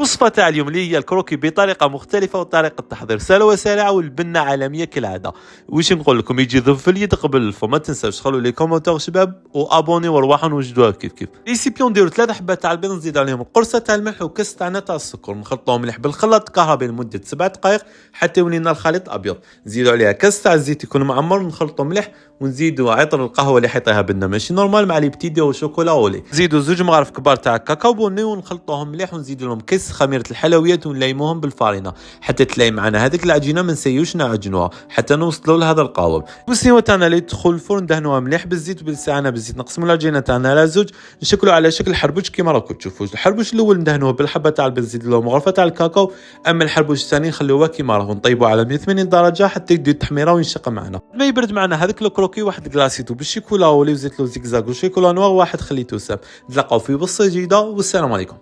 وصفة تاع اليوم اللي هي الكروكي بطريقة مختلفة وطريقة تحضير سهلة وسريعة والبنة عالمية كالعادة. واش نقول لكم، يجي ذوب في اليد قبل الفم. ما تنساوش خلوا لي كومونتير شباب وابوني ورواحوا نوجدوها كيف ريسيبيون. نديروا 3 حبات تاع البيض، نزيد عليهم قرصة تاع الملح وكاس تاعنا تاع السكر، نخلطوهم مليح بالخلاط الكهربائي لمدة 7 دقائق حتى يولينا الخليط ابيض. نزيدوا عليها كاس تاع الزيت يكون معمر، نخلطوا مليح ونزيدوا عطر القهوة اللي حيطيها بنا ماشي نورمال مع لي بتيدي وشوكولا اولي. نزيدوا 2 مغارف كبار تاع كاكاو بني ونخلطوهم مليح ونزيدوا لهم كيس خميرة الحلويات ونليموهم بالفارينة حتى تلايم معنا هذيك العجينة. ما نسيوش نعجنوها حتى نوصلوا لهذا القالب. والسيوة تاعنا اللي تدخل الفرن دهنوها مليح بالزيت وبالساعة بالزيت. نقسموا العجينة تاعنا على زوج، نشكلوا على شكل حربوش كيما راكم تشوفوا. الحربوش الاول ندهنوه بالحبة تاع البيض، نزيد له مغرفة تاع الكاكاو. اما الحربوش الثاني نخلوه كيما راه ونطيبوه على 180 درجة حتى يبدا التحميرة وينشق معنا. ما يبرد معنا هذاك الكروكي، واحد كلاسيتو بالشيكولا ولي وزيت له زيكزاك وشيكولا نوار، واحد خليته سام. نتلاقاو في وصفة جديدة والسلام عليكم.